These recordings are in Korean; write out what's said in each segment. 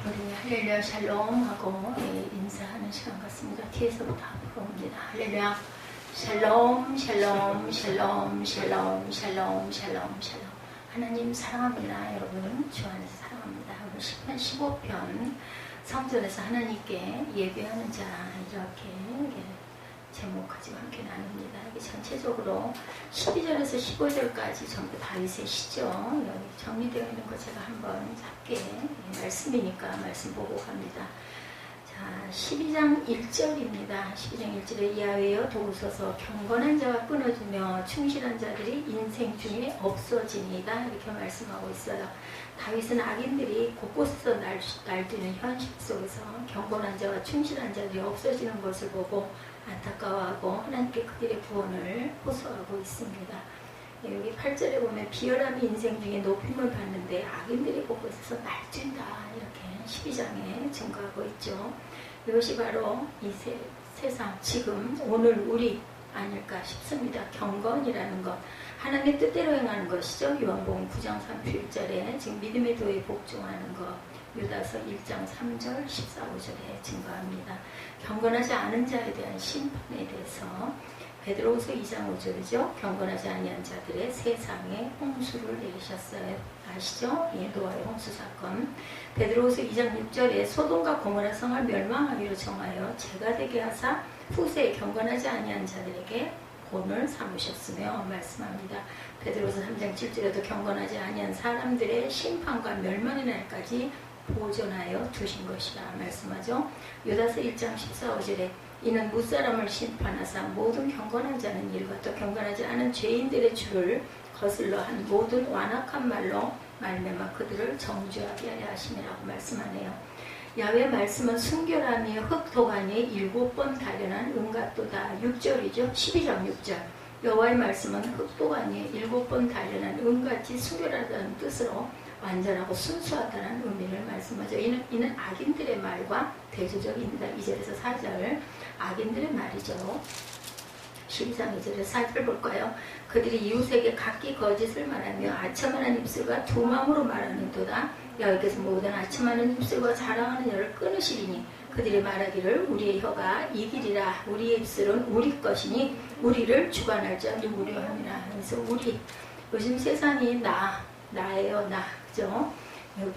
우리 할렐루야 샬롬 하고 인사하는 시간 같습니다. 뒤에서부터 앞으로 옵니다. 할렐루야 샬롬 샬롬 샬롬 샬롬 샬롬 샬롬 샬롬. 하나님 사랑합니다. 여러분 주 안에서 사랑합니다. 오늘 10편 15편 성전에서 하나님께 예배하는 자 이렇게 제목 가지고 함께 나눕니다. 이게 전체적으로 12절에서 15절까지 전부 다윗의 시죠. 여기 정리되어 있는 거 제가 한번 짧게 말씀이니까 말씀 보고 갑니다. 자, 12장 1절입니다. 12장 1절에 야훼여 도우소서 경건한 자가 끊어지며 충실한 자들이 인생 중에 없어지니다. 이렇게 말씀하고 있어요. 다윗은 악인들이 곳곳에서 날뛰는 현실 속에서 경건한 자와 충실한 자들이 없어지는 것을 보고 안타까워하고 하나님께 그들의 구원을 호소하고 있습니다. 여기 8절에 보면 비열함이 인생 중에 높임을 받는데 악인들이 곳곳에서 날뛴다 이렇게 12장에 증거하고 있죠. 이것이 바로 이 세상 지금 오늘 우리 아닐까 싶습니다. 경건이라는 것 하나님의 뜻대로 행하는 것이죠. 요한복음 9장 31절에 지금 믿음의 도에 복종하는 것 유다서 1장 3절 14, 5절에 증거합니다. 경건하지 않은 자에 대한 심판에 대해서 베드로후서 2장 5절이죠. 경건하지 아니한 자들의 세상에 홍수를 내리셨어요. 아시죠? 노아의 홍수 사건. 베드로후서 2장 6절에 소돔과 고모라 성을 멸망하기로 정하여 죄가 되게 하사 후세에 경건하지 아니한 자들에게 본을 삼으셨으며 말씀합니다. 베드로후서 3장 7절에도 경건하지 아니한 사람들의 심판과 멸망의 날까지 보존하여 두신 것이라 말씀하죠. 유다서 1장 14, 5절에 이는 무사람을 심판하사 모든 경건한 자는 일과 또 경건하지 않은 죄인들의 주를 거슬러 한 모든 완악한 말로 말미암아 그들을 정죄하게 하려 하심이라고 말씀하네요. 야훼 말씀은 순결함이 흑도간에 7번 단련한 은갓도다. 6절이죠. 12장 6절 여호와의 말씀은 흑도간에 7번 단련한 은같이 순결하다는 뜻으로 완전하고 순수하다는 의미를 말씀하죠. 이는 악인들의 말과 대조적입니다. 2절에서 4절 악인들의 말이죠. 12장 2절에서 4절 볼까요? 그들이 이웃에게 각기 거짓을 말하며 아첨하는 입술과 두 마음으로 말하는도다. 여호와께서 모든 아첨하는 입술과 자랑하는 혀를 끊으시리니 그들이 말하기를 우리의 혀가 이기리라. 우리의 입술은 우리 것이니 우리를 주관할 자 누구려 함이라. 그래서 우리 요즘 세상이 나예요. 나 그죠?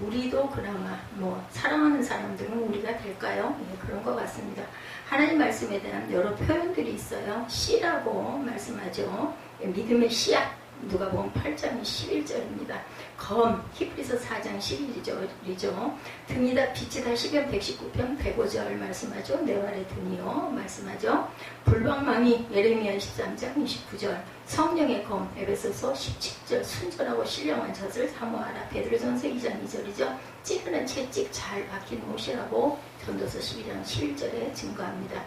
우리도 그나마 사랑하는 사람들은 우리가 될까요? 그런 것 같습니다. 하나님 말씀에 대한 여러 표현들이 있어요. 씨라고 말씀하죠. 믿음의 씨앗 누가복음 8장 11절입니다. 검 히브리서 4장 11절이죠. 등이다 빛이다 시편 119편 105절 말씀하죠. 내 발의 등이요 말씀하죠. 불방망이 예레미야 13장 29절 성령의 검 에베소서 17절 순전하고 신령한 젖을 사모하라. 베드로전서 2장 2절이죠. 찌르는 채찍 잘 박힌 옷이라고 전도서 12장 11절에 증거합니다.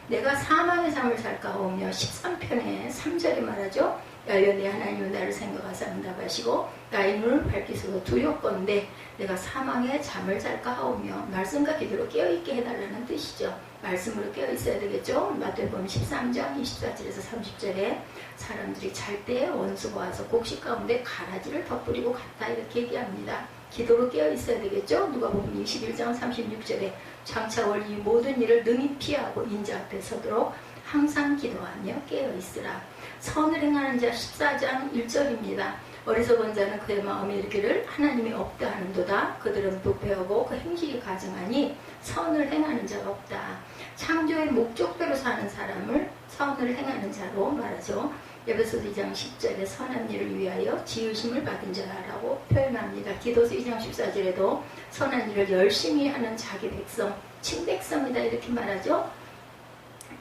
내가 사망의 삶을 살까오며 13편에 3절에 말하죠. 야훼 내 하나님은 나를 생각하사 응답하시고 나의 눈을 밝히소서 두렵건대 내가 사망의 잠을 잘까 하오며 말씀과 기도로 깨어있게 해달라는 뜻이죠. 말씀으로 깨어있어야 되겠죠. 마태복음 13장 24절에서 30절에 사람들이 잘 때 원수가 와서 곡식 가운데 가라지를 덧뿌리고 갔다 이렇게 얘기합니다. 기도로 깨어있어야 되겠죠. 누가복음 21장 36절에 장차올 이 모든 일을 능히 피하고 인자 앞에 서도록 항상 기도하며 깨어있으라. 선을 행하는 자 14장 1절입니다. 어리석은 자는 그의 마음에 이르기를 하나님이 없다 하는도다. 그들은 부패하고 그 행실이 가증하니 선을 행하는 자가 없다. 창조의 목적대로 사는 사람을 선을 행하는 자로 말하죠. 에베소서 2장 10절에 선한 일을 위하여 지으심을 받은 자라고 표현합니다. 기도서 2장 14절에도 선한 일을 열심히 하는 자기 백성, 친백성이다 이렇게 말하죠.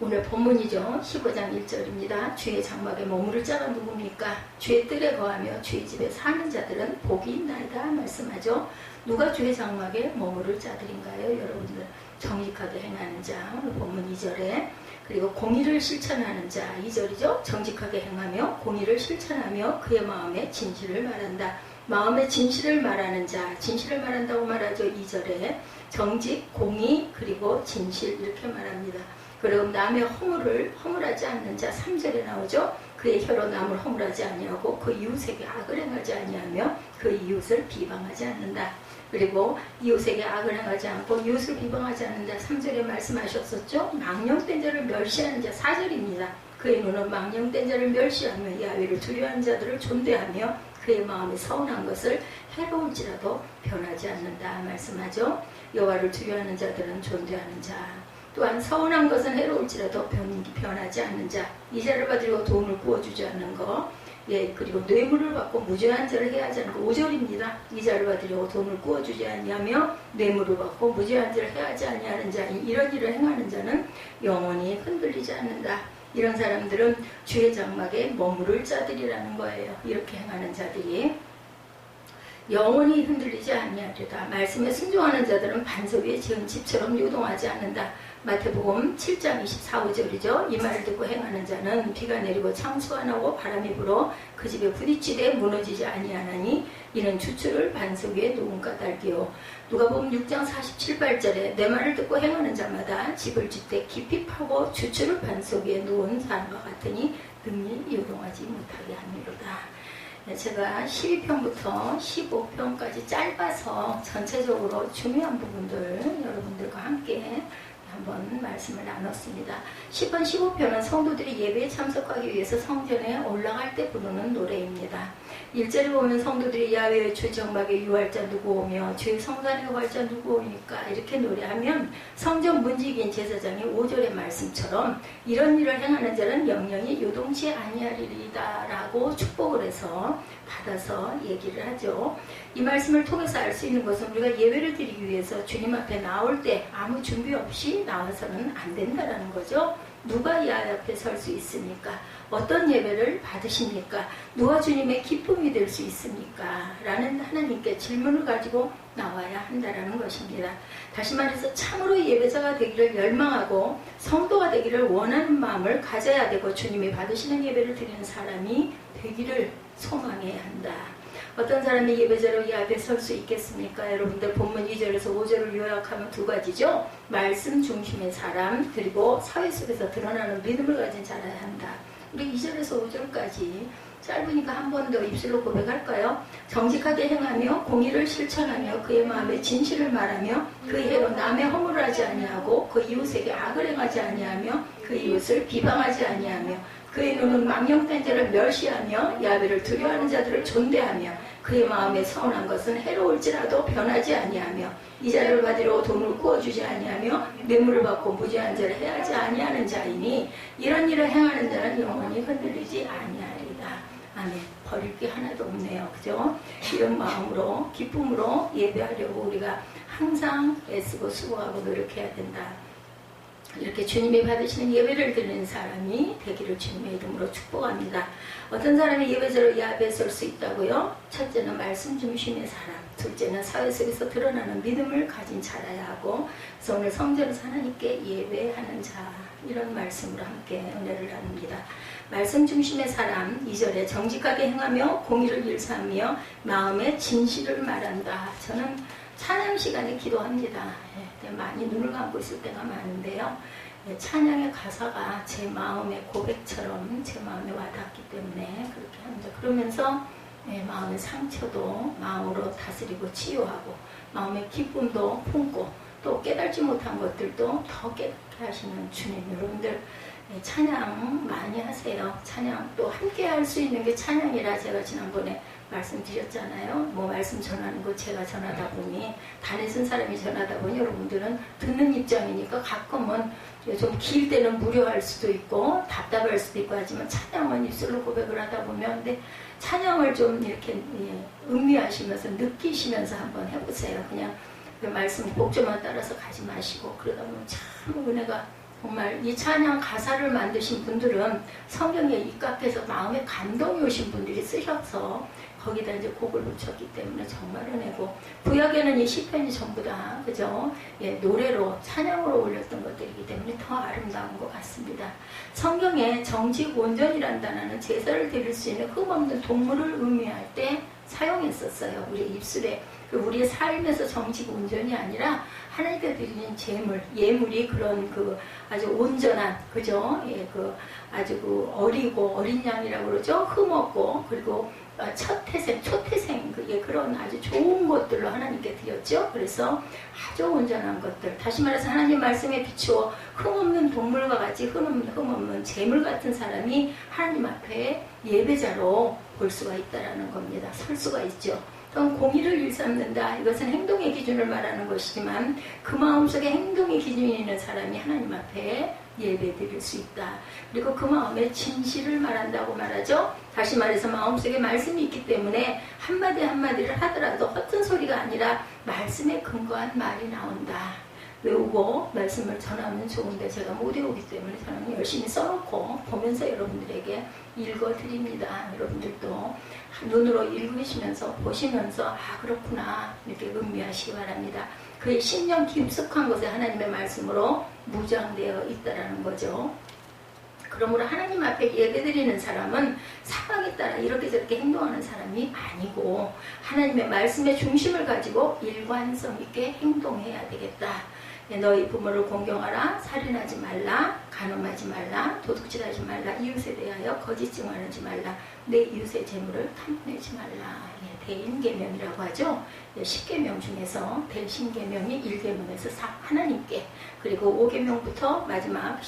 오늘 본문이죠. 15장 1절입니다. 주의 장막에 머무를 자가 누굽니까? 주의 뜰에 거하며 주의 집에 사는 자들은 복이 있나이다 말씀하죠. 누가 주의 장막에 머무를 자들인가요? 여러분들 정직하게 행하는 자 오늘 본문 2절에 그리고 공의를 실천하는 자 2절이죠. 정직하게 행하며 공의를 실천하며 그의 마음에 진실을 말한다. 마음의 진실을 말하는 자 진실을 말한다고 말하죠. 2절에 정직, 공의 그리고 진실 이렇게 말합니다. 그리고 남의 허물하지 않는 자 3절에 나오죠. 그의 혀로 남을 허물하지 아니하고 그 이웃에게 악을 행하지 아니하며 그 이웃을 비방하지 않는다. 그리고 이웃에게 악을 행하지 않고 이웃을 비방하지 않는 자 3절에 말씀하셨었죠. 망령된 자를 멸시하는 자 4절입니다. 그의 눈은 망령된 자를 멸시하며 야훼를 두려워하는 자들을 존대하며 그의 마음이 서운한 것을 해로울지라도 변하지 않는다 말씀하죠. 여호와를 두려워하는 자들은 존대하는 자, 또한 서운한 것은 해로울지라도 변하지 않는 자, 이자를 받으려고 돈을 구워주지 않는 것, 그리고 뇌물을 받고 무죄한 자를 해하지 않는 것. 5절입니다. 이자를 받으려고 돈을 구워주지 아니하며 뇌물을 받고 무죄한 자를 해하지 아니하는 자, 이런 일을 행하는 자는 영원히 흔들리지 않는다. 이런 사람들은 주의 장막에 머무를 자들이라는 거예요. 이렇게 행하는 자들이 영원히 흔들리지 아니하리다. 말씀에 순종하는 자들은 반석 위에 지은 집처럼 요동하지 않는다. 마태복음 7장 24, 5절이죠. 이 말을 듣고 행하는 자는 비가 내리고 창수가 나고 바람이 불어 그 집에 부딪히되 무너지지 아니하나니 이는 주추를 반석 위에 놓은 까닭이요. 누가복음 6장 47, 8절에 내 말을 듣고 행하는 자마다 집을 짓되 깊이 파고 주추를 반석 위에 놓은 사람과 같으니 능히 요동하지 못하게 하미로다. 제가 12편부터 15편까지 짧아서 전체적으로 중요한 부분들 여러분들과 함께 한번 말씀을 나눴습니다. 10편, 15편은 성도들이 예배에 참석하기 위해서 성전에 올라갈 때 부르는 노래입니다. 1절에 보면 성도들이 야훼의 주 정막에 유할 자 누구 오며 주의 성산에 거할 자 누구 오니까 이렇게 노래하면 성전 문지기인 제사장이 5절의 말씀처럼 이런 일을 행하는 자는 영영이 요동치 아니하리이다 라고 축복을 해서 받아서 얘기를 하죠. 이 말씀을 통해서 알 수 있는 것은 우리가 예배를 드리기 위해서 주님 앞에 나올 때 아무 준비 없이 나와서는 안 된다라는 거죠. 누가 야훼 앞에 설 수 있습니까? 어떤 예배를 받으십니까? 누가 주님의 기쁨이 될 수 있습니까? 라는 하나님께 질문을 가지고 나와야 한다는 것입니다. 다시 말해서 참으로 예배자가 되기를 열망하고 성도가 되기를 원하는 마음을 가져야 되고 주님이 받으시는 예배를 드리는 사람이 되기를 소망해야 한다. 어떤 사람이 예배자로 이 앞에 설 수 있겠습니까? 여러분들 본문 2절에서 5절을 요약하면 두 가지죠. 말씀 중심의 사람, 그리고 사회 속에서 드러나는 믿음을 가진 자라야 한다. 우리 2절에서 5절까지 짧으니까 한 번 더 입술로 고백할까요? 정직하게 행하며 공의를 실천하며 그의 마음에 진실을 말하며 그의 해로 남의 허물을 하지 아니하고 그 이웃에게 악을 행하지 아니하며 그 이웃을 비방하지 아니하며 그의 눈은 망령된 자를 멸시하며 야훼를 두려워하는 자들을 존대하며 그의 마음에 서운한 것은 해로울지라도 변하지 아니하며 이자를 받으려고 돈을 구워주지 아니하며 뇌물을 받고 무죄한 자를 해하지 아니하는 자이니 이런 일을 행하는 자는 영원히 흔들리지 아니하리다. 아멘. 버릴 게 하나도 없네요. 그죠? 이런 마음으로 기쁨으로 예배하려고 우리가 항상 애쓰고 수고하고 노력해야 된다. 이렇게 주님이 받으시는 예배를 드리는 사람이 되기를 주님의 이름으로 축복합니다. 어떤 사람이 예배자로 이 앞에 설 수 있다고요? 첫째는 말씀 중심의 사람, 둘째는 사회 속에서 드러나는 믿음을 가진 자라야 하고, 그래서 오늘 성전에서 하나님께 예배하는 자, 이런 말씀으로 함께 은혜를 나눕니다. 말씀 중심의 사람, 2절에 정직하게 행하며 공의를 일삼으며 마음의 진실을 말한다. 저는 찬양 시간에 기도합니다. 많이 눈을 감고 있을 때가 많은데요. 찬양의 가사가 제 마음의 고백처럼 제 마음에 와닿기 때문에 그렇게 합니다. 그러면서 마음의 상처도 마음으로 다스리고 치유하고 마음의 기쁨도 품고 또 깨달지 못한 것들도 더 깨닫게 하시는 주님, 여러분들 찬양 많이 하세요. 찬양 또 함께 할 수 있는 게 찬양이라 제가 지난번에 말씀드렸잖아요. 뭐 말씀 전하는 거 제가 전하다 보니 단에 쓴 사람이 전하다 보니 여러분들은 듣는 입장이니까 가끔은 좀 길 때는 무료할 수도 있고 답답할 수도 있고 하지만 찬양은 입술로 고백을 하다 보면 근데 찬양을 좀 이렇게 음미하시면서 느끼시면서 한번 해보세요. 그냥 그 말씀 곡조만 따라서 가지 마시고 그러다 보면 참 은혜가 정말 이 찬양 가사를 만드신 분들은 성경에 입각해서 마음에 감동이 오신 분들이 쓰셔서 거기다 이제 곡을 붙였기 때문에 정말 은혜고 구약에는 이 시편이 전부 다 그죠? 노래로 찬양으로 올렸던 것들이기 때문에 더 아름다운 것 같습니다. 성경에 정직 온전이란 단어는 제사를 드릴 수 있는 흠없는 동물을 의미할 때 사용했었어요. 우리의 입술에 우리의 삶에서 정직 온전이 아니라 하나님께 드리는 제물, 예물이 그런 그 아주 온전한, 그죠? 그 아주 그 어리고 어린 양이라고 그러죠? 흠없고, 그리고 첫 태생, 초태생, 그런 아주 좋은 것들로 하나님께 드렸죠. 그래서 아주 온전한 것들. 다시 말해서 하나님 말씀에 비추어 흠없는 동물과 같이 흠없는 재물 같은 사람이 하나님 앞에 예배자로 볼 수가 있다라는 겁니다. 설 수가 있죠. 또한 공의를 일삼는다. 이것은 행동의 기준을 말하는 것이지만 그 마음속에 행동의 기준이 있는 사람이 하나님 앞에 예배 드릴 수 있다. 그리고 그 마음에 진실을 말한다고 말하죠. 다시 말해서 마음속에 말씀이 있기 때문에 한마디 한마디를 하더라도 헛된 소리가 아니라 말씀에 근거한 말이 나온다. 외우고 말씀을 전하면 좋은데 제가 못 외우기 때문에 저는 열심히 써놓고 보면서 여러분들에게 읽어드립니다. 여러분들도 눈으로 읽으시면서 보시면서 그렇구나 이렇게 음미하시기 바랍니다. 그의 신령 깊숙한 곳에 하나님의 말씀으로 무장되어 있다라는 거죠. 그러므로 하나님 앞에 예배드리는 사람은 상황에 따라 이렇게 저렇게 행동하는 사람이 아니고 하나님의 말씀의 중심을 가지고 일관성 있게 행동해야 되겠다. 너희 부모를 공경하라, 살인하지 말라, 간음하지 말라, 도둑질하지 말라, 이웃에 대하여 거짓 증언하지 말라, 내 이웃의 재물을 탐내지 말라. 대인계명이라고 하죠. 10계명 중에서 대신계명이 1계명에서 하나님께, 그리고 5계명부터 마지막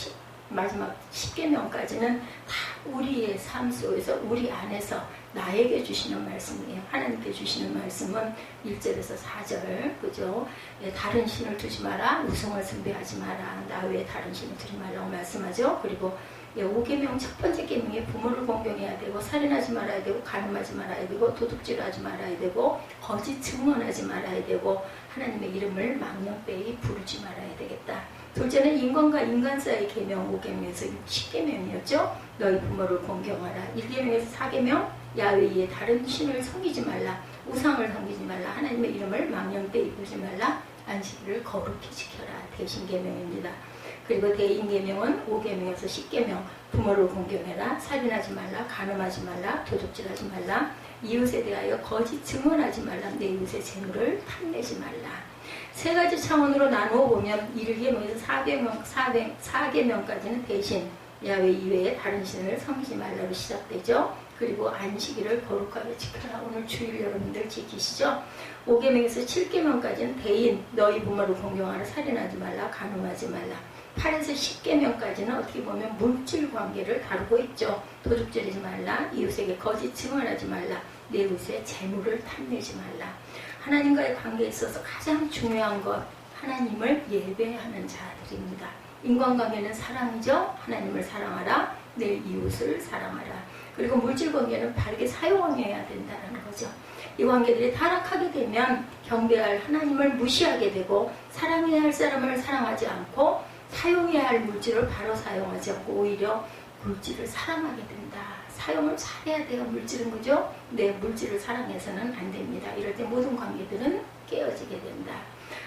10계명까지는 다 우리의 삶 속에서 우리 안에서 나에게 주시는 말씀이에요. 하나님께 주시는 말씀은 1절에서 4절, 그죠? 다른 신을 두지 마라, 우상을 숭배하지 마라, 나 외에 다른 신을 두지 말라고 말씀하죠. 그리고 5계명 첫 번째 계명에 부모를 공경해야 되고, 살인하지 말아야 되고, 간음하지 말아야 되고, 도둑질하지 말아야 되고, 거짓 증언하지 말아야 되고, 하나님의 이름을 망령되이 부르지 말아야 되겠다. 둘째는 인간과 인간 사이의 계명 5계명에서 10계명이었죠. 너희 부모를 공경하라. 1계명에서 4계명 야훼 외에 다른 신을 섬기지 말라. 우상을 섬기지 말라. 하나님의 이름을 망령되이 부르지 말라. 안식일을 거룩히 지켜라. 대신계명입니다. 그리고 대인계명은 5계명에서 10계명 부모를 공경해라. 살인하지 말라. 간음하지 말라. 도둑질하지 말라. 이웃에 대하여 거짓 증언하지 말라. 내 이웃의 재물을 탐내지 말라. 세 가지 차원으로 나누어 보면 1계명에서 4계명까지는 대신 야훼 이외에 다른 신을 섬기지 말라로 시작되죠. 그리고 안식일을 거룩하게 지켜라. 오늘 주일 여러분들 지키시죠. 5계명에서 7계명까지는 대인, 너희 부모를 공경하라, 살인하지 말라, 간음하지 말라. 8에서 10계명까지는 어떻게 보면 물질 관계를 다루고 있죠. 도둑질하지 말라, 이웃에게 거짓 증언하지 말라, 내 이웃의 재물을 탐내지 말라. 하나님과의 관계에 있어서 가장 중요한 것, 하나님을 예배하는 자들입니다. 인간관계는 사랑이죠. 하나님을 사랑하라, 내 이웃을 사랑하라. 그리고 물질 관계는 바르게 사용해야 된다는 거죠. 이 관계들이 타락하게 되면 경배할 하나님을 무시하게 되고, 사랑해야 할 사람을 사랑하지 않고, 사용해야 할 물질을 바로 사용하지 않고 오히려 물질을 사랑하게 된다. 사용을 잘해야 돼요. 물질은, 그죠? 네, 물질을 사랑해서는 안 됩니다. 이럴 때 모든 관계들은 깨어지게 된다.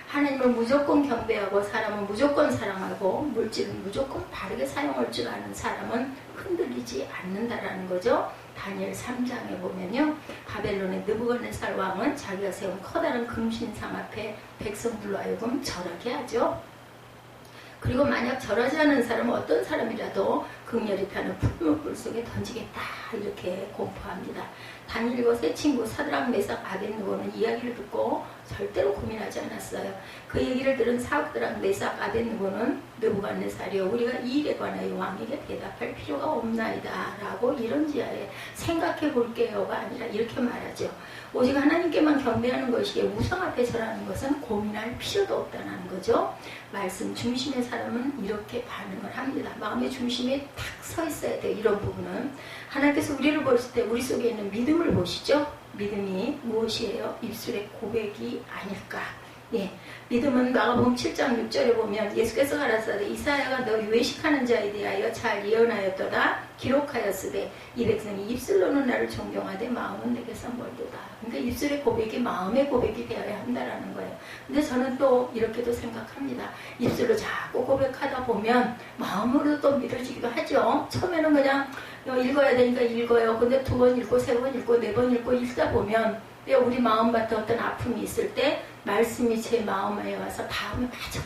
하나님을 무조건 경배하고 사람은 무조건 사랑하고 물질은 무조건 바르게 사용할 줄 아는 사람은 흔들리지 않는다라는 거죠. 다니엘 3장에 보면요, 바벨론의 느부갓네살 왕은 자기가 세운 커다란 금신상 앞에 백성들로 하여금 절하게 하죠. 그리고 만약 절하지 않은 사람은 어떤 사람이라도 극렬히 타는 풀무불 속에 던지겠다 이렇게 공포합니다. 다니엘과 세 친구 사드락 메삭 아벳느고는 이야기를 듣고 절대로 고민하지 않았어요. 그 얘기를 들은 사드락 메삭 아벳느고는 느부갓네살이여, 우리가 이 일에 관하여 왕에게 대답할 필요가 없나이다 라고 이런지하에 생각해 볼게요가 아니라 이렇게 말하죠. 오직 하나님께만 경배하는 것이기에 우상 앞에 절하는 것은 고민할 필요도 없다는 거죠. 말씀 중심의 사람은 이렇게 반응을 합니다. 마음의 중심에 탁 서 있어야 돼요. 이런 부분은 하나님께서 우리를 보실 때 우리 속에 있는 믿음을 보시죠. 믿음이 무엇이에요? 입술의 고백이 아닐까. 예, 믿음은 마가복음 7장 6절에 보면 예수께서 가라사대 이사야가 너희 외식하는 자에 대하여 잘 예언하였도다 기록하였으되 이 백성이 입술로는 나를 존경하되 마음은 내게서 멀도다. 그러니까 입술의 고백이 마음의 고백이 되어야 한다라는 거예요. 근데 저는 또 이렇게도 생각합니다. 입술로 자꾸 고백하다 보면 마음으로 또 믿어지기도 하죠. 처음에는 그냥 읽어야 되니까 읽어요. 근데 2번 읽고 3번 읽고 4번 읽고 읽다 보면 우리 마음밭에 어떤 아픔이 있을 때 말씀이 제 마음에 와서 다음에 맞아.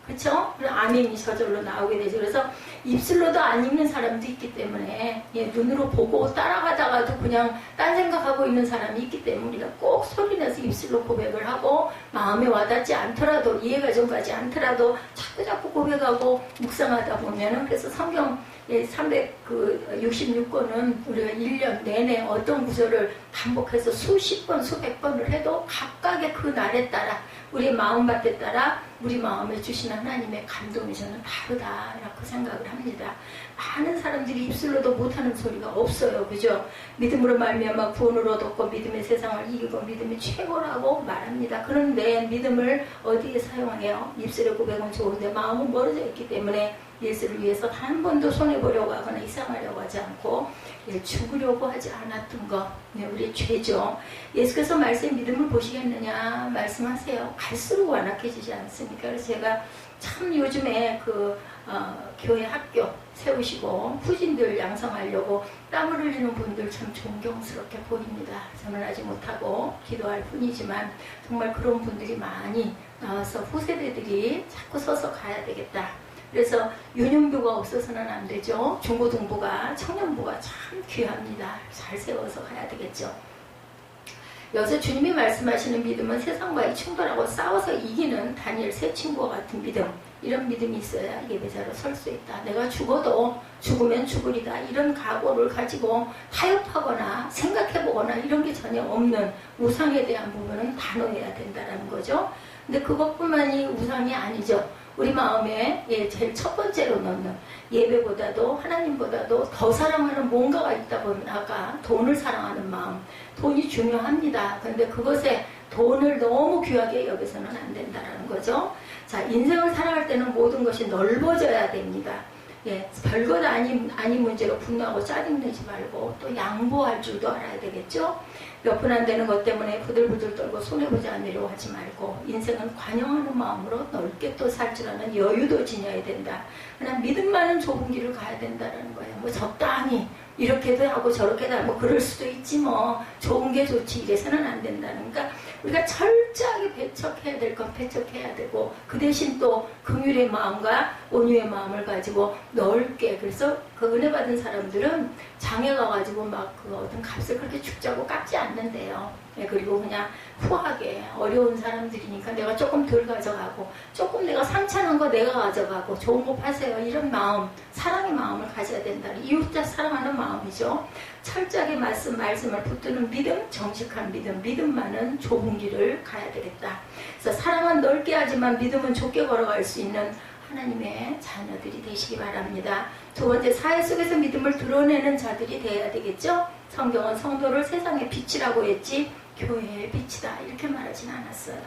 그렇죠? 아멘이 저절로 나오게 되죠. 그래서 입술로도 안 읽는 사람도 있기 때문에 눈으로 보고 따라가다가도 그냥 딴 생각하고 있는 사람이 있기 때문에 우리가 꼭 소리내서 입술로 고백을 하고 마음에 와닿지 않더라도 이해가 좀 가지 않더라도 자꾸 고백하고 묵상하다 보면은 그래서 성경 366권은 우리가 1년 내내 어떤 구절을 반복해서 수십 번, 수백 번을 해도 각각의 그 날에 따라 우리의 마음밭에 따라 우리 마음에 주시는 하나님의 감동이 저는 다르다라고 생각을 합니다. 많은 사람들이 입술로도 못하는 소리가 없어요. 그죠? 믿음으로 말미암아 구원을 얻었고 믿음의 세상을 이기고 믿음이 최고라고 말합니다. 그런데 믿음을 어디에 사용해요? 입술의 고백은 좋은데 마음은 멀어져 있기 때문에 예수를 위해서 한 번도 손해보려고 하거나 이상하려고 하지 않고 죽으려고 하지 않았던 것, 우리의 죄죠. 예수께서 말씀의 믿음을 보시겠느냐 말씀하세요. 갈수록 완악해지지 않습니까? 그래서 제가 참 요즘에 교회 학교 세우시고 후진들 양성하려고 땀을 흘리는 분들 참 존경스럽게 보입니다. 저는 아직 못하고 기도할 뿐이지만 정말 그런 분들이 많이 나와서 후세대들이 자꾸 서서 가야 되겠다. 그래서 유년부가 없어서는 안 되죠. 중고등부가, 청년부가 참 귀합니다. 잘 세워서 가야 되겠죠. 여기서 주님이 말씀하시는 믿음은 세상과의 충돌하고 싸워서 이기는 다니엘 세 친구와 같은 믿음. 이런 믿음이 있어야 예배자로 설 수 있다. 내가 죽어도 죽으면 죽으리다. 이런 각오를 가지고 타협하거나 생각해보거나 이런 게 전혀 없는 우상에 대한 부분은 단호해야 된다는 거죠. 근데 그것뿐만이 우상이 아니죠. 우리 마음에 제일 첫 번째로 넣는 예배보다도 하나님보다도 더 사랑하는 뭔가가 있다 보면 아까 돈을 사랑하는 마음, 돈이 중요합니다. 그런데 그것에 돈을 너무 귀하게 여기서는 안 된다는 거죠. 자, 인생을 살아갈 때는 모든 것이 넓어져야 됩니다. 별것 아닌 문제로 분노하고 짜증내지 말고 또 양보할 줄도 알아야 되겠죠. 몇 푼 안 되는 것 때문에 부들부들 떨고 손해보지 않으려고 하지 말고 인생은 관용하는 마음으로 넓게 또 살 줄 아는 여유도 지녀야 된다. 그냥 믿음 많은 좁은 길을 가야 된다는 거예요. 뭐 적당히 이렇게도 하고 저렇게도 하고 그럴 수도 있지 뭐 좋은 게 좋지 이래서는 안 된다는 거니까 우리가 철저하게 배척해야 될 건 배척해야 되고 그 대신 또 긍휼의 마음과 온유의 마음을 가지고 넓게 그래서 그 은혜 받은 사람들은 장에 가가지고 막 그 어떤 값을 그렇게 죽자고 깎지 않는데요. 그리고 그냥 후하게 어려운 사람들이니까 내가 조금 덜 가져가고 조금 내가 상처난 거 내가 가져가고 좋은 거 파세요. 이런 마음, 사랑의 마음을 가져야 된다는 이웃자 사랑하는 마음이죠. 철저하게 말씀을 붙드는 믿음, 정직한 믿음 많은 좁은 길을 가야 되겠다. 그래서 사랑은 넓게 하지만 믿음은 좁게 걸어갈 수 있는 하나님의 자녀들이 되시기 바랍니다. 두 번째, 사회 속에서 믿음을 드러내는 자들이 되어야 되겠죠. 성경은 성도를 세상의 빛이라고 했지 교회의 빛이다 이렇게 말하진 않았어요.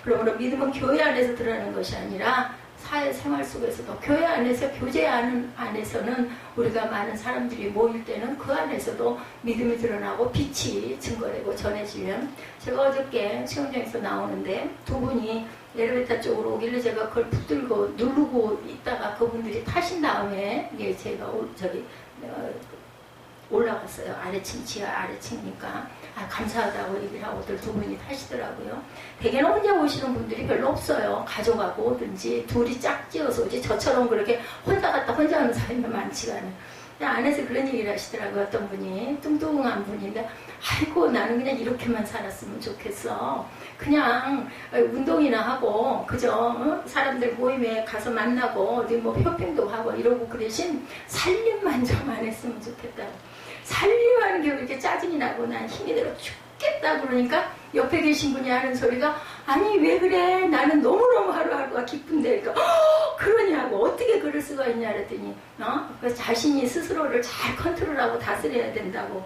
그러므로 믿음은 교회 안에서 드러나는 것이 아니라 사회생활 속에서도 교회 안에서 교제 안에서는 우리가 많은 사람들이 모일 때는 그 안에서도 믿음이 드러나고 빛이 증거되고 전해지면 제가 어저께 수영장에서 나오는데 두 분이 엘리베이터 쪽으로 오길래 제가 그걸 붙들고 누르고 있다가 그분들이 타신 다음에 제가 올라갔어요. 아래층, 지하 아래층이니까. 감사하다고 얘기를 하고들 두 분이 타시더라고요. 대개는 혼자 오시는 분들이 별로 없어요. 가져가고 오든지 둘이 짝지어서 오지 저처럼 그렇게 혼자 갔다 혼자 오는 사람이 많지가 않아요. 안에서 그런 얘기를 하시더라고요. 어떤 분이 뚱뚱한 분인데 아이고 나는 그냥 이렇게만 살았으면 좋겠어. 그냥 운동이나 하고 그저 사람들 모임에 가서 만나고 어디 뭐 쇼핑도 하고 이러고 그 대신 살림만 좀 안 했으면 좋겠다. 살림하는 게 왜 이렇게 짜증이 나고 난 힘이 들어 죽겠다 그러니까 옆에 계신 분이 하는 소리가 아니 왜 그래 나는 너무너무 하루하루가 기쁜데 그러니까 그러냐고 어떻게 그럴 수가 있냐 그랬더니 그래서 자신이 스스로를 잘 컨트롤하고 다스려야 된다고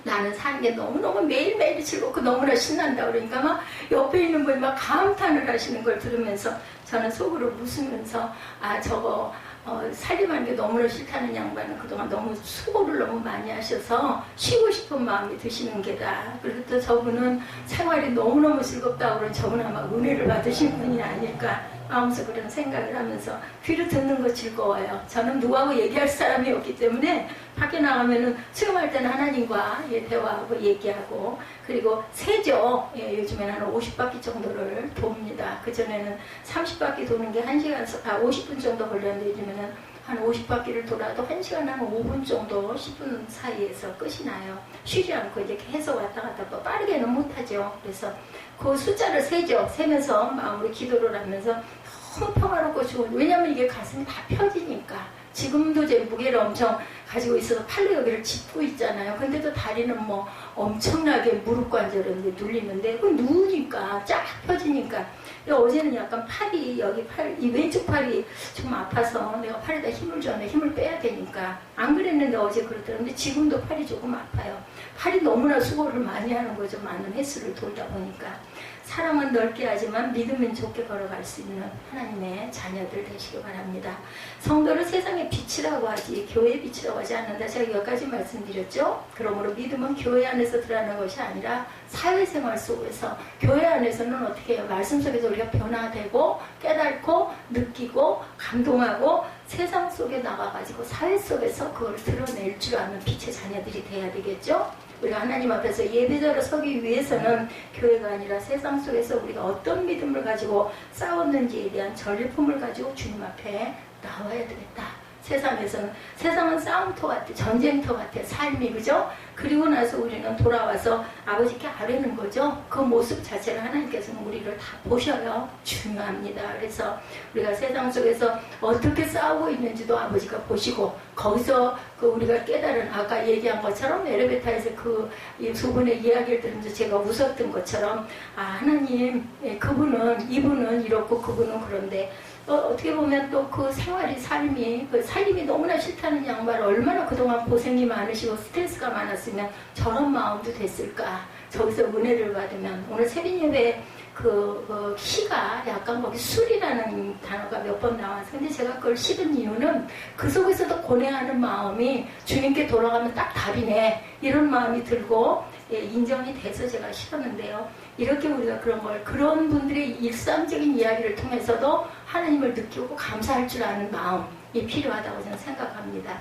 나는 사는 게 너무너무 매일매일 즐겁고 너무나 신난다 그러니까 막 옆에 있는 분이 막 감탄을 하시는 걸 들으면서 저는 속으로 웃으면서 저거 살림하는 게 너무나 싫다는 양반은 그동안 너무 수고를 너무 많이 하셔서 쉬고 싶은 마음이 드시는 게다. 그리고 또 저분은 생활이 너무너무 즐겁다고 그러니 저분 아마 은혜를 받으신 분이 아닐까 마음속으로 그런 생각을 하면서 귀를 듣는 거 즐거워요. 저는 누구하고 얘기할 사람이 없기 때문에 밖에 나가면은 수영할 때는 하나님과 대화하고 얘기하고 그리고 세죠. 요즘에는 한 50바퀴 정도를 돕니다. 그전에는 30바퀴 도는 게 1시간, 50분 정도 걸렸는데 요즘에는 한 50바퀴를 돌아도 1시간 한 5분 정도, 10분 사이에서 끝이 나요. 쉬지 않고 이제 계속 왔다 갔다 또 빠르게는 못하죠. 그래서 그 숫자를 세죠. 세면서 마음으로 기도를 하면서 너무 평화롭고 좋은, 왜냐면 이게 가슴이 다 펴지니까. 지금도 제 무게를 엄청 가지고 있어서 팔로 여기를 짚고 있잖아요. 근데도 다리는 뭐 엄청나게 무릎 관절을 눌리는데 그 누우니까 쫙 펴지니까. 어제는 약간 팔이, 여기 팔, 이 왼쪽 팔이 좀 아파서 내가 팔에다 힘을 줬는데 힘을 빼야 되니까. 안 그랬는데 어제 그러더라고요. 지금도 팔이 조금 아파요. 팔이 너무나 수고를 많이 하는 거죠. 많은 횟수를 돌다 보니까. 사랑은 넓게 하지만 믿음은 좁게 걸어갈 수 있는 하나님의 자녀들 되시기 바랍니다. 성도를 세상의 빛이라고 하지 교회의 빛이라고 하지 않는다. 제가 여기까지 말씀드렸죠. 그러므로 믿음은 교회 안에서 드러나는 것이 아니라 사회생활 속에서, 교회 안에서는 어떻게 해요? 말씀 속에서 우리가 변화되고 깨닫고 느끼고 감동하고 세상 속에 나가가지고 사회 속에서 그걸 드러낼 줄 아는 빛의 자녀들이 돼야 되겠죠. 우리가 하나님 앞에서 예배자로 서기 위해서는 교회가 아니라 세상 속에서 우리가 어떤 믿음을 가지고 싸웠는지에 대한 전리품을 가지고 주님 앞에 나와야 되겠다. 세상은 싸움터 같아, 전쟁터 같아, 삶이, 그죠? 그리고 나서 우리는 돌아와서 아버지께 아뢰는 거죠. 그 모습 자체를 하나님께서는 우리를 다 보셔요. 중요합니다. 그래서 우리가 세상 속에서 어떻게 싸우고 있는지도 아버지가 보시고, 거기서 그 우리가 깨달은, 아까 얘기한 것처럼 엘리베이터에서 그 두 분의 이야기를 들으면서 제가 웃었던 것처럼, 아, 하나님, 이분은 이렇고 그분은 그런데, 어떻게 보면 또 그 삶이, 그 살림이 너무나 싫다는 양반 얼마나 그동안 고생이 많으시고 스트레스가 많았으면 저런 마음도 됐을까. 저기서 은혜를 받으면, 오늘 새벽 예배 시가 약간 거기 술이라는 단어가 몇 번 나와서, 근데 제가 그걸 실은 이유는 그 속에서도 고뇌하는 마음이 주님께 돌아가면 딱 답이네, 이런 마음이 들고, 예, 인정이 돼서 제가 실었는데요. 이렇게 우리가 그런 분들의 일상적인 이야기를 통해서도 하나님을 느끼고 감사할 줄 아는 마음이 필요하다고 저는 생각합니다.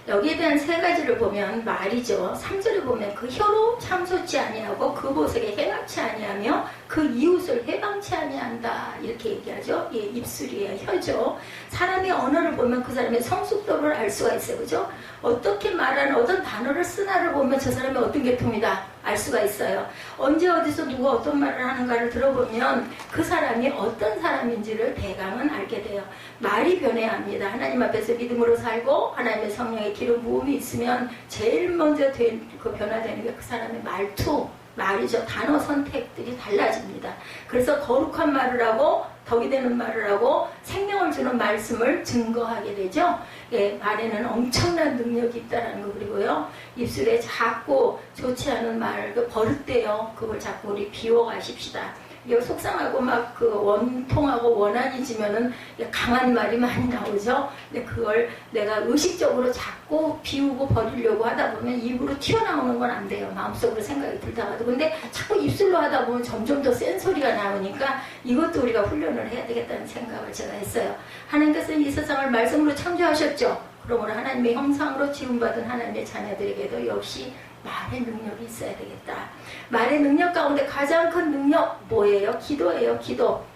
여기에 대한 세 가지를 보면 말이죠. 3절에 보면 그 혀로 참소치 아니하고 그 보석에 행악치 아니하며 그 이웃을 해방치 아니한다, 이렇게 얘기하죠. 예, 입술이에요. 혀죠. 사람의 언어를 보면 그 사람의 성숙도를 알 수가 있어요. 그죠? 어떻게 말하는, 어떤 단어를 쓰나를 보면 저 사람이 어떤 계통이다 알 수가 있어요. 언제 어디서 누가 어떤 말을 하는가를 들어보면 그 사람이 어떤 사람인지를 대강은 알게 돼요. 말이 변해야 합니다. 하나님 앞에서 믿음으로 살고 하나님의 성령의 기름 부음이 있으면 제일 먼저 그 변화되는 게 그 사람의 말이죠. 단어 선택들이 달라집니다. 그래서 거룩한 말을 하고 덕이 되는 말을 하고 생명을 주는 말씀을 증거하게 되죠. 예, 말에는 엄청난 능력이 있다는 거. 그리고요, 입술에 자꾸 좋지 않은 말, 버릇돼요. 그걸 자꾸 우리 비워가십시다. 이거 속상하고 막 원통하고 원한이지면은 강한 말이 많이 나오죠. 근데 그걸 내가 의식적으로 자꾸 비우고 버리려고 하다 보면 입으로 튀어나오는 건 안 돼요. 마음속으로 생각이 들다가도. 근데 자꾸 입술로 하다 보면 점점 더 센 소리가 나오니까 이것도 우리가 훈련을 해야 되겠다는 생각을 제가 했어요. 하나님께서는 이 세상을 말씀으로 창조하셨죠. 그러므로 하나님의 형상으로 지음받은 하나님의 자녀들에게도 역시 말의 능력이 있어야 되겠다. 말의 능력 가운데 가장 큰 능력 뭐예요? 기도예요.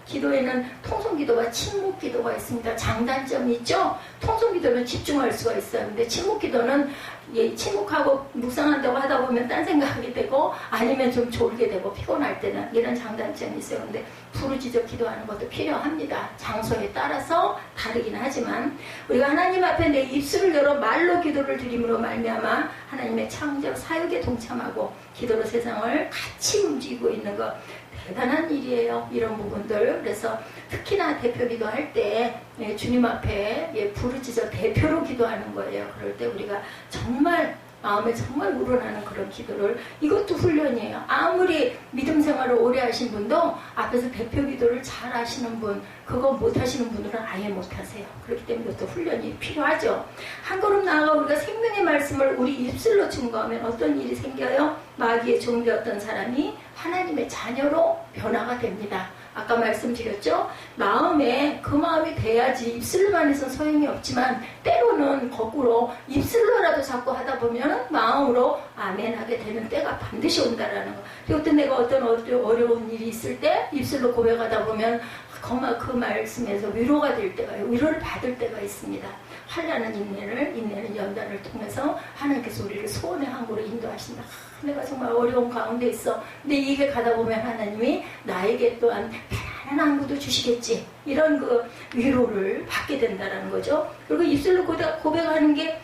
기도에는 통성기도와 침묵기도가 있습니다. 장단점이 있죠? 통성기도는 집중할 수가 있어요. 근데 침묵기도는 침묵하고 묵상한다고 하다 보면 딴 생각하게 되고 아니면 좀 졸게 되고 피곤할 때는 이런 장단점이 있어요. 근데 부르짖어 기도하는 것도 필요합니다. 장소에 따라서 다르긴 하지만 우리가 하나님 앞에 내 입술을 열어 말로 기도를 드림으로 말미암아 하나님의 창조 사역에 동참하고 기도로 세상을 같이 움직이고 있는 것, 대단한 일이에요. 이런 부분들. 그래서 특히나 대표 기도할 때 주님 앞에 부르짖어 대표로 기도하는 거예요. 그럴 때 우리가 정말 마음에 정말 우러나는 그런 기도를, 이것도 훈련이에요. 아무리 믿음 생활을 오래 하신 분도 앞에서 대표 기도를 잘 하시는 분, 그거 못 하시는 분들은 아예 못 하세요. 그렇기 때문에 이것도 훈련이 필요하죠. 한 걸음 나아가 우리가 생명의 말씀을 우리 입술로 증거하면 어떤 일이 생겨요? 마귀의 종되었던 사람이 하나님의 자녀로 변화가 됩니다. 아까 말씀드렸죠? 마음에 그 마음이 돼야지. 입술로만 해서 소용이 없지만 때로는 거꾸로 입술로라도 자꾸 하다 보면 마음으로 아멘 하게 되는 때가 반드시 온다라는 거. 그리고 또 내가 어떤 어려운 일이 있을 때 입술로 고백하다 보면 그 말씀에서 위로가 될 때가, 위로를 받을 때가 있습니다. 환난은 인내는 연단을 통해서 하나님께서 우리를 소원의 항구로 인도하신다. 내가 정말 어려운 가운데 있어. 근데 이게 가다 보면 하나님이 나에게 또한 편안한 항구도 주시겠지. 이런 그 위로를 받게 된다는 거죠. 그리고 입술로 고백하는 게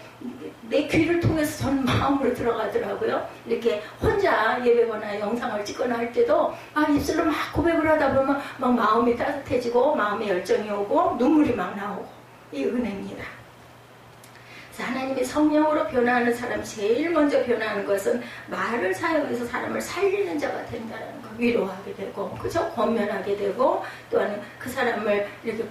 내 귀를 통해서 전 마음으로 들어가더라고요. 이렇게 혼자 예배거나 영상을 찍거나 할 때도 입술로 막 고백을 하다 보면 막 마음이 따뜻해지고 마음에 열정이 오고 눈물이 막 나오고, 이 은혜입니다. 하나님의 성령으로 변화하는 사람, 제일 먼저 변화하는 것은 말을 사용해서 사람을 살리는 자가 된다는 거. 위로하게 되고, 그죠? 권면하게 되고, 또한 그 사람을 이렇게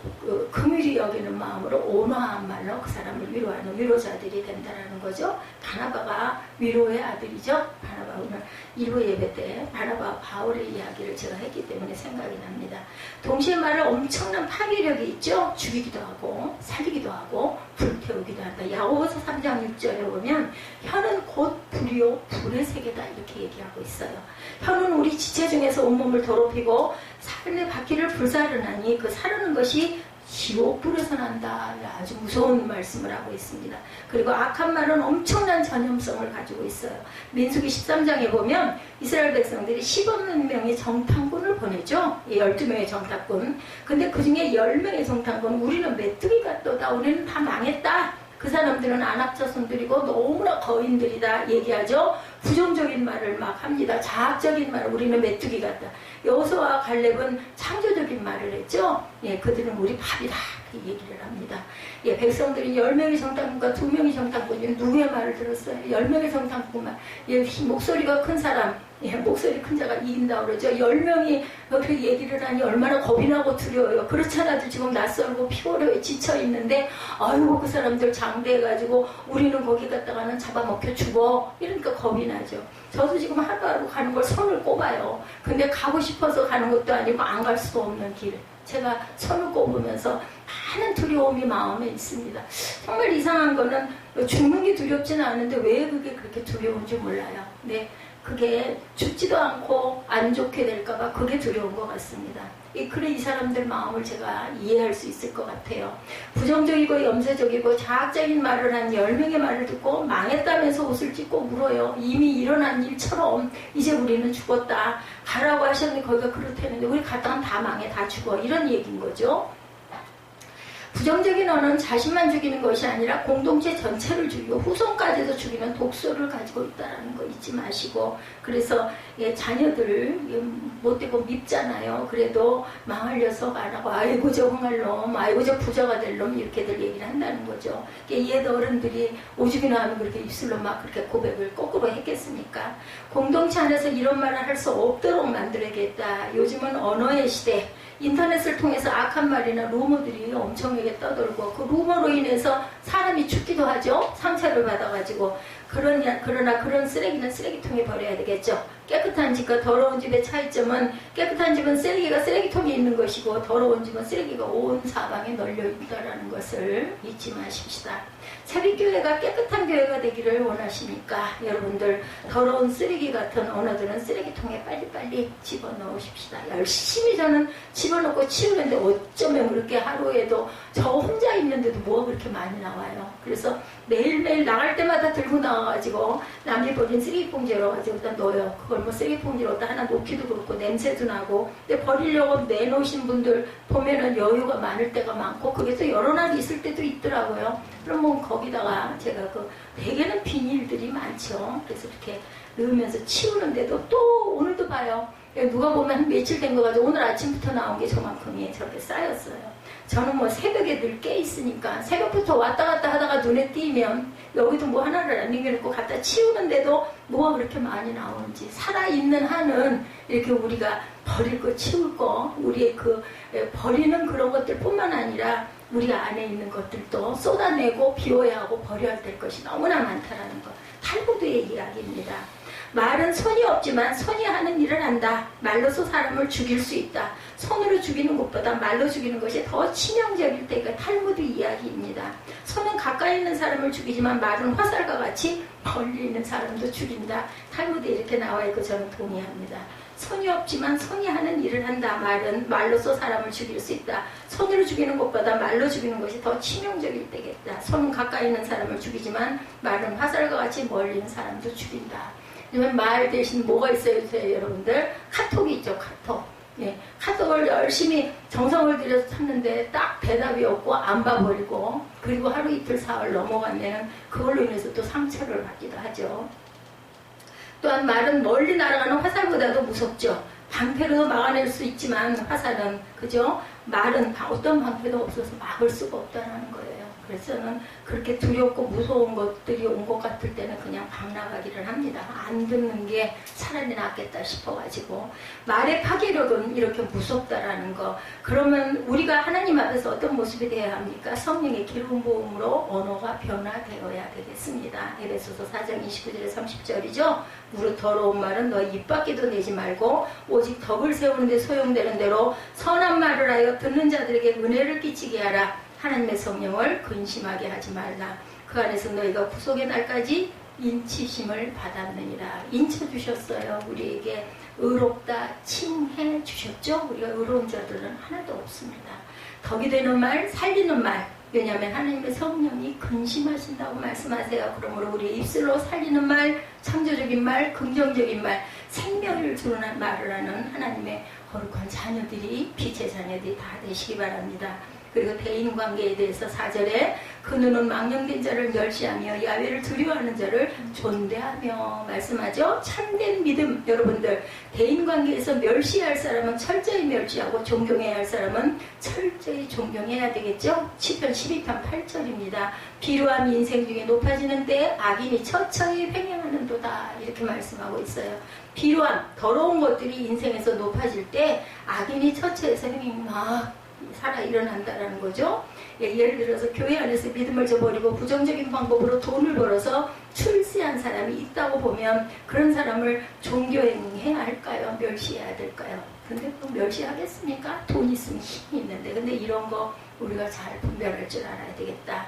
긍휼히 여기는 마음으로 온화한 말로 그 사람을 위로하는 위로자들이 된다는 거죠. 바나바가 위로의 아들이죠. 바나바, 오늘 1부 예배 때 바나바 바울의 이야기를 제가 했기 때문에 생각이 납니다. 동시에 말을 엄청난 파괴력이 있죠. 죽이기도 하고 살리기도 하고 불태우기도 한다. 야고보서 3장 6절에 보면 혀는 곧 불이요 불의 세계다, 이렇게 얘기하고 있어요. 혀는 우리 지체 중에서 온몸을 더럽히고 삶의 바퀴를 불사르나니 그 사르는 것이 지옥불에서 난다. 아주 무서운 말씀을 하고 있습니다. 그리고 악한 말은 엄청난 전염성을 가지고 있어요. 민수기 13장에 보면 이스라엘 백성들이 10없는 명의 정탐꾼을 보내죠. 12명의 정탐꾼. 근데 그 중에 10명의 정탐꾼, 우리는 메뚜기가 또다, 우리는 다 망했다, 그 사람들은 안압자손들이고 너무나 거인들이다 얘기하죠. 부정적인 말을 막 합니다. 자학적인 말을, 우리는 메뚜기 같다. 여호수아와 갈렙은 창조적인 말을 했죠. 그들은 우리 밥이다, 그 얘기를 합니다. 백성들이 10명의 정탐꾼과 2명의 정탐꾼이 누구의 말을 들었어요? 10명의 정탐꾼만. 목소리가 큰 사람, 목소리 큰 자가 이긴다 그러죠. 10명이 그렇게 얘기를 하니 얼마나 겁이 나고 두려워요. 그렇잖아도 지금 낯설고 피곤해 지쳐있는데, 아이고 그 사람들 장대해가지고 우리는 거기 갔다가는 잡아먹혀 죽어, 이러니까 겁이 나죠. 저도 지금 하루하루 가는 걸 손을 꼽아요. 근데 가고 싶어서 가는 것도 아니고 안 갈 수도 없는 길, 제가 손을 꼽으면서 많은 두려움이 마음에 있습니다. 정말 이상한 거는 죽는 게 두렵지는 않은데 왜 그게 그렇게 두려운지 몰라요. 근데 그게 죽지도 않고 안 좋게 될까봐 그게 두려운 것 같습니다. 그래 이 사람들 마음을 제가 이해할 수 있을 것 같아요. 부정적이고 염세적이고 자학적인 말을 한 10명의 말을 듣고 망했다면서 옷을 찢고 물어요. 이미 일어난 일처럼 이제 우리는 죽었다, 가라고 하셨는데 거기가 그렇다는데 우리 갔다간 다 망해, 다 죽어, 이런 얘기인 거죠. 부정적인 언어는 자신만 죽이는 것이 아니라 공동체 전체를 죽이고 후손까지도 죽이는 독소를 가지고 있다는 거 잊지 마시고, 그래서 자녀들 못되고 밉잖아요. 그래도 망할 녀석 안 하고 아이고 저 흥할 놈, 아이고 저 부자가 될 놈, 이렇게들 얘기를 한다는 거죠. 옛 어른들이 오죽이나 하면 그렇게 입술로 막 그렇게 고백을 거꾸로 했겠습니까? 공동체 안에서 이런 말을 할 수 없도록 만들어야겠다. 요즘은 언어의 시대, 인터넷을 통해서 악한 말이나 루머들이 엄청나게 떠돌고 그 루머로 인해서 사람이 죽기도 하죠. 상처를 받아가지고. 그러나 그런 쓰레기는 쓰레기통에 버려야 되겠죠. 깨끗한 집과 더러운 집의 차이점은 깨끗한 집은 쓰레기가 쓰레기통에 있는 것이고 더러운 집은 쓰레기가 온 사방에 널려 있다는 것을 잊지 마십시다. 새벽교회가 깨끗한 교회가 되기를 원하시니까 여러분들 더러운 쓰레기 같은 언어들은 쓰레기통에 빨리빨리 집어넣으십시다. 열심히 저는 집어넣고 치우는데 어쩌면 그렇게 하루에도 저 혼자 있는데도 뭐가 그렇게 많이 나와요. 그래서 매일매일 나갈 때마다 들고 나와가지고 남이 버린 쓰레기봉지 열어가지고 일단 넣어요. 그걸 뭐 쓰레기봉지로 하나 놓기도 그렇고 냄새도 나고. 근데 버리려고 내놓으신 분들 보면은 여유가 많을 때가 많고 그게 또 여러 날 있을 때도 있더라고요. 그럼 뭐 거기다가 제가 대개는 비닐들이 많죠. 그래서 이렇게 넣으면서 치우는데도 또 오늘도 봐요. 누가 보면 한 며칠 된 거 가지고 오늘 아침부터 나온 게 저만큼이 저렇게 쌓였어요. 저는 뭐 새벽에 늘 깨 있으니까 새벽부터 왔다 갔다 하다가 눈에 띄면 여기도 뭐 하나를 안 남겨놓고 갖다 치우는데도 뭐가 그렇게 많이 나오는지. 살아있는 한은 이렇게 우리가 버릴 거 치울 거, 우리의 버리는 그런 것들 뿐만 아니라 우리 안에 있는 것들도 쏟아내고 비워야 하고 버려야 될 것이 너무나 많다라는 거. 탈무드의 이야기입니다. 말은 손이 없지만 손이 하는 일을 한다. 말로서 사람을 죽일 수 있다. 손으로 죽이는 것보다 말로 죽이는 것이 더 치명적일 때가 탈무드 이야기입니다. 손은 가까이 있는 사람을 죽이지만 말은 화살과 같이 멀리 있는 사람도 죽인다. 탈무드에 이렇게 나와 있고 저는 동의합니다. 손이 없지만 손이 하는 일을 한다. 말은 말로서 사람을 죽일 수 있다. 손으로 죽이는 것보다 말로 죽이는 것이 더 치명적일 때겠다. 손은 가까이 있는 사람을 죽이지만 말은 화살과 같이 멀리 있는 사람도 죽인다. 그러면 말 대신 뭐가 있어요, 여러분들? 카톡이 있죠, 카톡. 예, 카톡을 열심히 정성을 들여서 찾는데 딱 대답이 없고 안 봐버리고, 그리고 하루 이틀 사흘 넘어가면 그걸로 인해서 또 상처를 받기도 하죠. 또한 말은 멀리 날아가는 화살보다도 무섭죠. 방패로도 막아낼 수 있지만 화살은, 그죠? 말은 어떤 방패도 없어서 막을 수가 없다는 거예요. 그래서 저는 그렇게 두렵고 무서운 것들이 온 것 같을 때는 그냥 방 나가기를 합니다. 안 듣는 게 차라리 낫겠다 싶어가지고. 말의 파괴력은 이렇게 무섭다라는 거. 그러면 우리가 하나님 앞에서 어떤 모습이 되어야 합니까? 성령의 기름 부음으로 언어가 변화되어야 되겠습니다. 에베소서 4장 29절에 30절이죠. 무릇 더러운 말은 너희 입 밖에도 내지 말고 오직 덕을 세우는 데 소용되는 대로 선한 말을 하여 듣는 자들에게 은혜를 끼치게 하라. 하나님의 성령을 근심하게 하지 말라. 그 안에서 너희가 구속의 날까지 인치심을 받았느니라. 인쳐주셨어요. 우리에게 의롭다 칭해 주셨죠. 우리가 의로운 자들은 하나도 없습니다. 덕이 되는 말, 살리는 말. 왜냐하면 하나님의 성령이 근심하신다고 말씀하세요. 그러므로 우리 입술로 살리는 말, 창조적인 말, 긍정적인 말, 생명을 주는 말을 하는 하나님의 거룩한 자녀들이, 빛의 자녀들이 다 되시기 바랍니다. 그리고 대인관계에 대해서 4절에 그 눈은 망령된 자를 멸시하며 야훼를 두려워하는 자를 존대하며 말씀하죠. 참된 믿음, 여러분들 대인관계에서 멸시할 사람은 철저히 멸시하고 존경해야 할 사람은 철저히 존경해야 되겠죠. 시편 12편 8절입니다. 비루함이 인생 중에 높아지는 때 악인이 처처히 횡행하는도다. 이렇게 말씀하고 있어요. 비루함, 더러운 것들이 인생에서 높아질 때 악인이 처처해서 살아 일어난다라는 거죠. 예, 예를 들어서 교회 안에서 믿음을 저버리고 부정적인 방법으로 돈을 벌어서 출세한 사람이 있다고 보면 그런 사람을 존경해야 할까요? 멸시해야 될까요? 근데 또 멸시하겠습니까? 돈 있으면 힘이 있는데. 근데 이런 거 우리가 잘 분별할 줄 알아야 되겠다.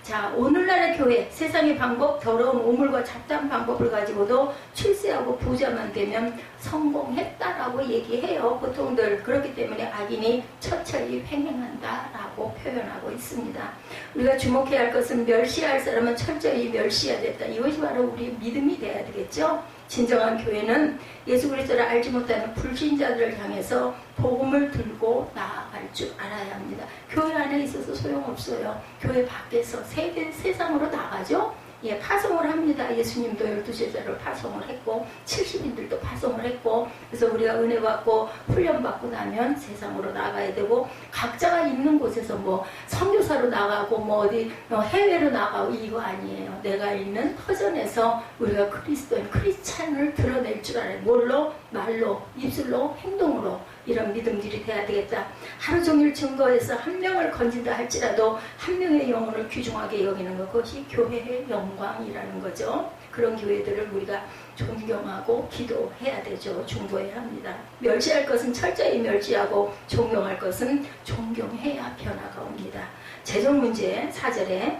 자, 오늘날의 교회, 세상의 방법, 더러운 오물과 잡다한 방법을 가지고도 출세하고 부자만 되면 성공했다라고 얘기해요. 보통들. 그렇기 때문에 악인이 처처히 횡행한다라고 표현하고 있습니다. 우리가 주목해야 할 것은 멸시할 사람은 철저히 멸시해야 됐다. 이것이 바로 우리의 믿음이 돼야 되겠죠. 진정한 교회는 예수 그리스도를 알지 못하는 불신자들을 향해서 복음을 들고 나아갈 줄 알아야 합니다. 교회 안에 있어서 소용없어요. 교회 밖에서 세상으로 나가죠. 예, 파송을 합니다. 예수님도 12제자를 파송을 했고 70인들도 파송을 했고, 그래서 우리가 은혜 받고 훈련 받고 나면 세상으로 나가야 되고, 각자가 있는 곳에서 뭐 선교사로 나가고 뭐 어디 해외로 나가고 이거 아니에요. 내가 있는 터전에서 우리가 그리스도인 크리스찬을 드러낼 줄 알아요. 뭘로? 말로, 입술로, 행동으로. 이런 믿음들이 돼야 되겠다. 하루 종일 증거해서 한 명을 건진다 할지라도 한 명의 영혼을 귀중하게 여기는 그것이 교회의 영광이라는 거죠. 그런 교회들을 우리가 존경하고 기도해야 되죠. 중보해야 합니다. 멸시할 것은 철저히 멸시하고 존경할 것은 존경해야 변화가 옵니다. 재정 문제 4절에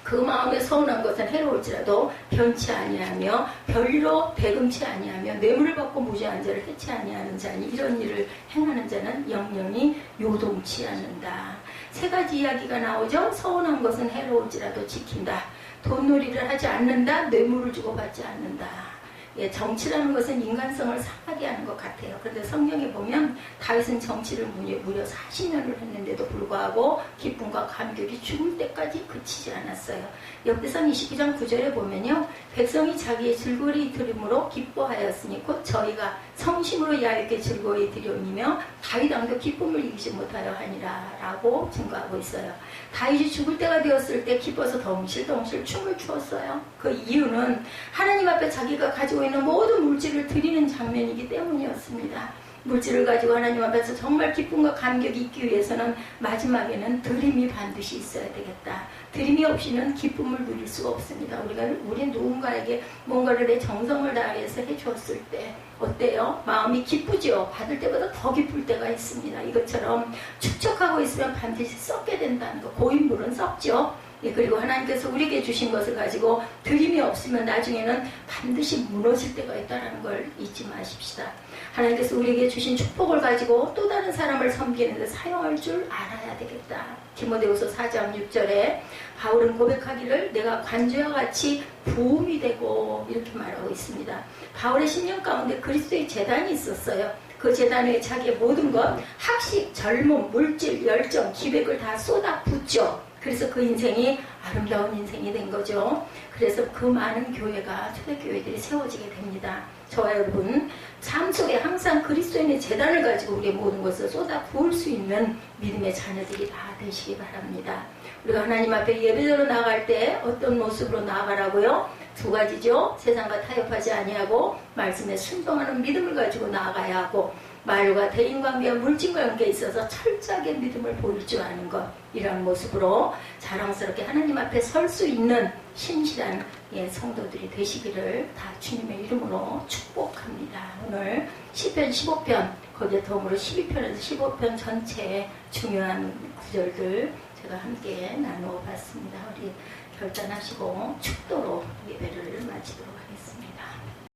그 마음에 서운한 것은 해로울지라도 변치 아니하며 별로 배금치 아니하며 뇌물을 받고 무죄한 자를 해치 아니하는 자니 이런 일을 행하는 자는 영영이 요동치 않는다. 세 가지 이야기가 나오죠. 서운한 것은 해로울지라도 지킨다. 돈놀이를 하지 않는다. 뇌물을 주고 받지 않는다. 예, 정치라는 것은 인간성을 상하게 하는 것 같아요. 그런데 성경에 보면 다윗은 정치를 무려 40년을 했는데도 불구하고 기쁨과 감격이 죽을 때까지 그치지 않았어요. 역대상 22장 9절에 보면요, 백성이 자기의 즐거이 드림으로 기뻐하였으니 곧 저희가 성심으로 야훼께 즐거이 드려니며 다윗 왕도 기쁨을 이기지 못하여 하니라 라고 증거하고 있어요. 다윗이 죽을 때가 되었을 때 기뻐서 덩실덩실 춤을 추었어요. 그 이유는 하나님 앞에 자기가 가지고 있는 모든 물질을 드리는 장면이기 때문이었습니다. 물질을 가지고 하나님 앞에서 정말 기쁨과 감격이 있기 위해서는 마지막에는 드림이 반드시 있어야 되겠다. 드림이 없이는 기쁨을 누릴 수가 없습니다. 우리 누군가에게 뭔가를 내 정성을 다해서 해주었을 때 어때요? 마음이 기쁘죠? 받을 때보다 더 기쁠 때가 있습니다. 이것처럼 축적하고 있으면 반드시 썩게 된다는 거. 고인물은 썩죠. 예, 그리고 하나님께서 우리에게 주신 것을 가지고 드림이 없으면 나중에는 반드시 무너질 때가 있다는 걸 잊지 마십시다. 하나님께서 우리에게 주신 축복을 가지고 또 다른 사람을 섬기는 데 사용할 줄 알아야 되겠다. 디모데후서 4장 6절에 바울은 고백하기를 내가 관주와 같이 부음이 되고 이렇게 말하고 있습니다. 바울의 심령 가운데 그리스도의 제단이 있었어요. 그 제단에 자기의 모든 것, 학식, 젊음, 물질, 열정, 기백을 다 쏟아붓죠. 그래서 그 인생이 아름다운 인생이 된 거죠. 그래서 그 많은 교회가 초대교회들이 세워지게 됩니다. 저와 여러분 삶 속에 항상 그리스도인의 제단을 가지고 우리의 모든 것을 쏟아 부을 수 있는 믿음의 자녀들이 다 되시기 바랍니다. 우리가 하나님 앞에 예배자로 나갈 때 어떤 모습으로 나아가라고요? 두 가지죠. 세상과 타협하지 아니하고 말씀에 순종하는 믿음을 가지고 나아가야 하고, 말과 대인관계와 물질관계에 있어서 철저하게 믿음을 보일 줄 아는 것, 이런 모습으로 자랑스럽게 하나님 앞에 설 수 있는 신실한 성도들이 되시기를 다 주님의 이름으로 축복합니다. 오늘 시편 15편, 거기에 더불어 12편에서 15편 전체의 중요한 구절들 제가 함께 나누어 봤습니다. 우리 결단하시고 축도로 예배를 마치도록 하겠습니다.